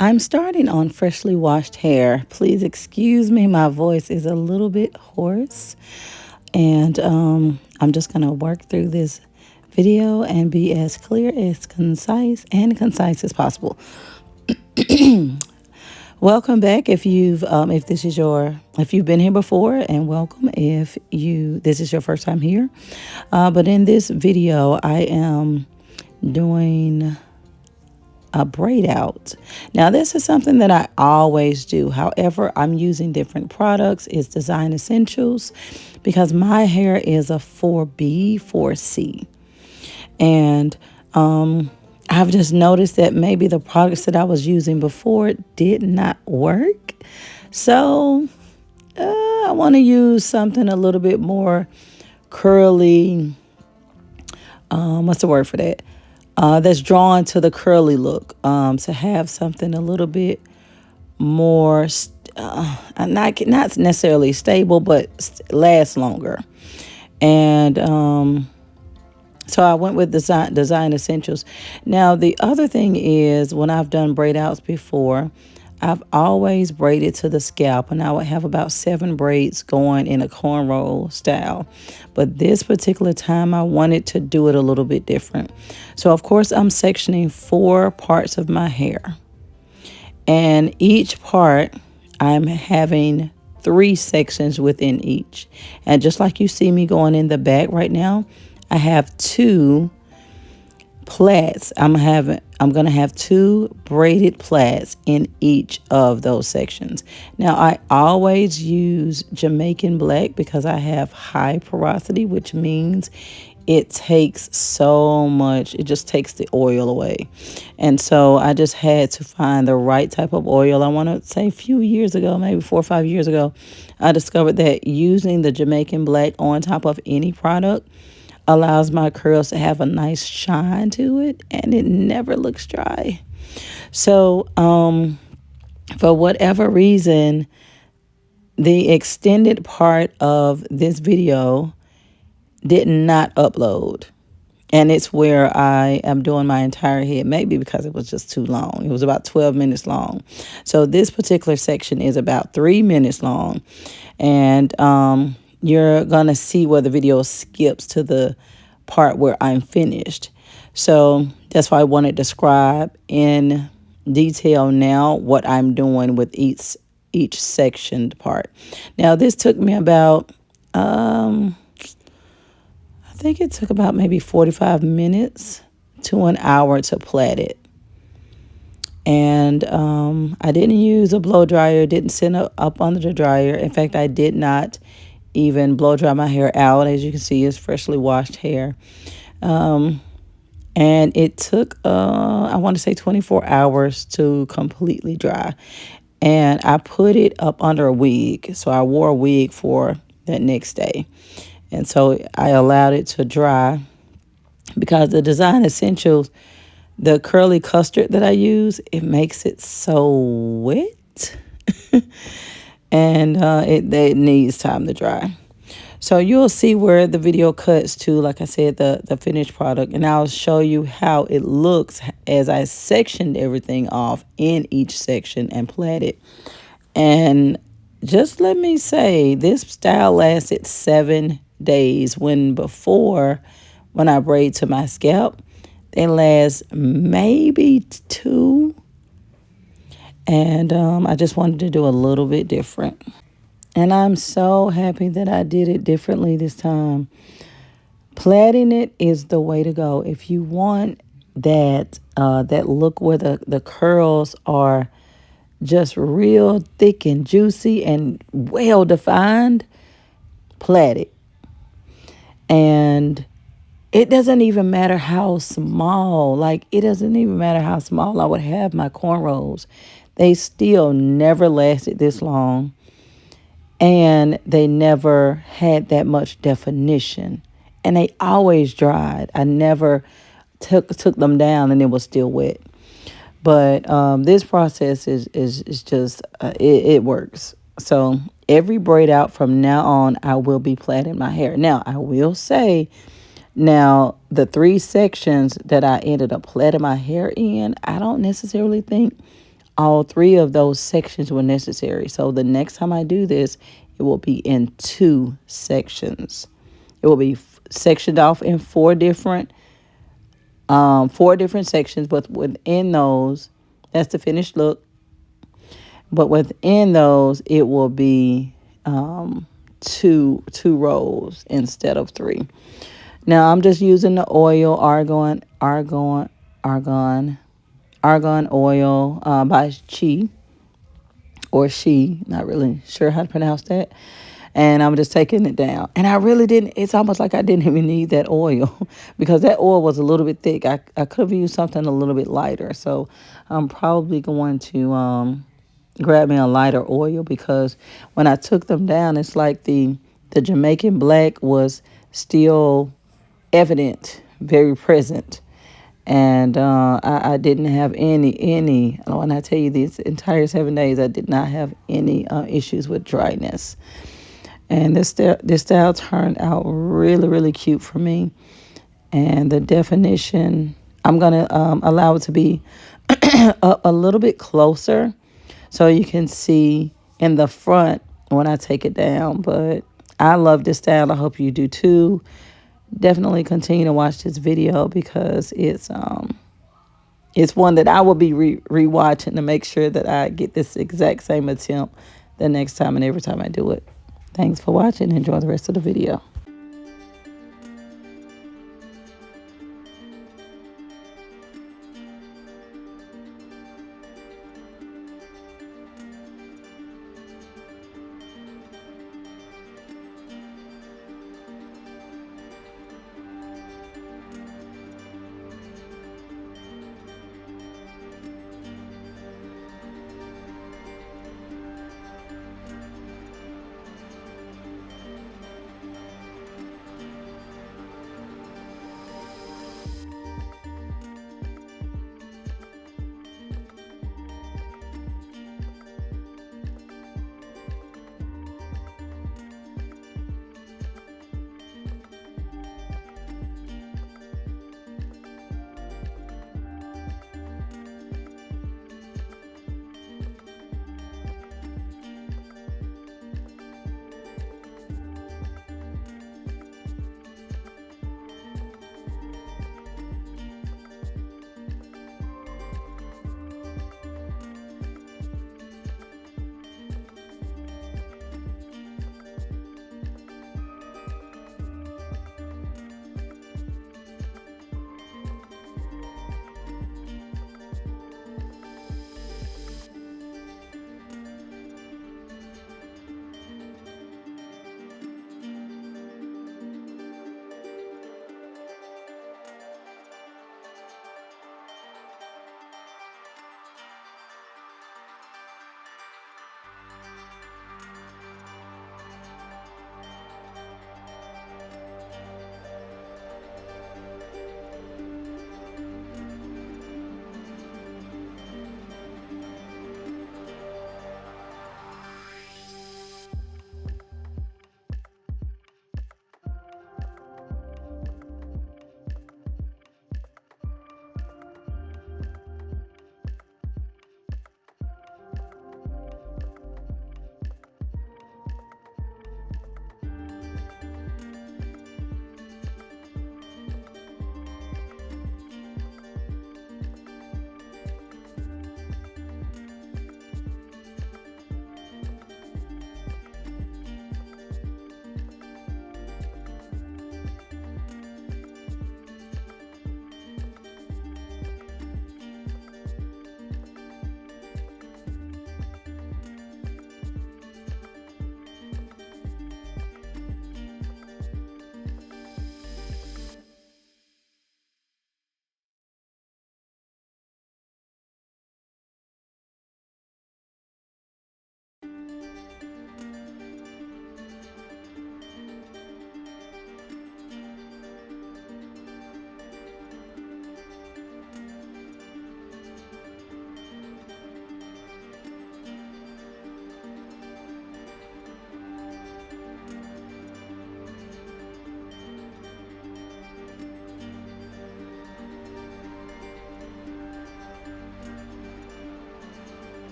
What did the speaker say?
I'm starting on freshly washed hair. Please excuse me, my voice is a little bit hoarse. And I'm just going to work through this video and be as clear, as concise as possible. Welcome back if you've been here before, and welcome if this is your first time here. But in this video, I am doing a braid out. Now, this is something that I always do. However, I'm using different products. It's Design Essentials because my hair is a 4B, 4C. And I've just noticed that maybe the products that I was using before did not work. So I want to use something a little bit more curly. What's the word for that? That's drawn to the curly look, to have something a little bit more, not necessarily stable, but last longer. And so I went with Design Essentials. Now, the other thing is, when I've done braid outs before, I've always braided to the scalp, and I would have about 7 braids going in a cornrow style. But this particular time, I wanted to do it a little bit different. So, of course, I'm sectioning 4 parts of my hair. And each part, I'm having 3 sections within each. And just like you see me going in the back right now, I have 2 plaits. I'm going to have 2 braided plaits in each of those sections. Now, I always use Jamaican black because I have high porosity, which means it takes so much. It just takes the oil away. And so I just had to find the right type of oil. I want to say a few years ago, maybe 4 or 5 years ago, I discovered that using the Jamaican black on top of any product allows my curls to have a nice shine to it, and it never looks dry. So for whatever reason, the extended part of this video did not upload. And it's where I am doing my entire head, maybe because it was just too long. It was about 12 minutes long. So this particular section is about 3 minutes long. And you're going to see where the video skips to the part where I'm finished. So that's why I want to describe in detail now what I'm doing with each sectioned part. Now, this took me about, I think it took about maybe 45 minutes to an hour to plait it. And I didn't use a blow dryer, didn't sit up under the dryer. In fact, I did not even blow dry my hair out. As you can see, it's freshly washed hair. And it took, I want to say 24 hours to completely dry. And I put it up under a wig. So I wore a wig for that next day. And so I allowed it to dry because the Design Essentials, the curly custard that I use, it makes it so wet. And it needs time to dry. So you'll see where the video cuts to, like I said, the finished product. And I'll show you how it looks as I sectioned everything off in each section and plaited. And just let me say, this style lasted 7 days, when before, when I braid to my scalp, they last maybe 2. And I just wanted to do a little bit different. And I'm so happy that I did it differently this time. Plaiting it is the way to go. If you want that look where the curls are just real thick and juicy and well defined, plait it. And it doesn't even matter how small, it doesn't even matter how small I would have my cornrows. They still never lasted this long, and they never had that much definition, and they always dried. I never took them down and it was still wet. But this process is just, it works. So every braid out from now on, I will be plaiting my hair. Now, I will say, the 3 sections that I ended up plaiting my hair in, I don't necessarily think all three of those sections were necessary. So the next time I do this, it will be in 2 sections. It will be sectioned off in 4 different sections, but within those, that's the finished look. But within those, it will be two rows instead of 3. Now I'm just using the oil, argan oil by Chi or She. Not really sure how to pronounce that. And I'm just taking it down. And I really didn't, it's almost like I didn't even need that oil because that oil was a little bit thick. I could have used something a little bit lighter. So I'm probably going to grab me a lighter oil because when I took them down, it's like the Jamaican black was still evident, very present. And I didn't have any, when I tell you these entire 7 days, I did not have any issues with dryness. And this style turned out really, really cute for me. And the definition, I'm going to allow it to be a little bit closer so you can see in the front when I take it down. But I love this style. I hope you do too. Definitely continue to watch this video because it's one that I will be rewatching to make sure that I get this exact same attempt the next time and every time I do it. Thanks for watching. Enjoy the rest of the video.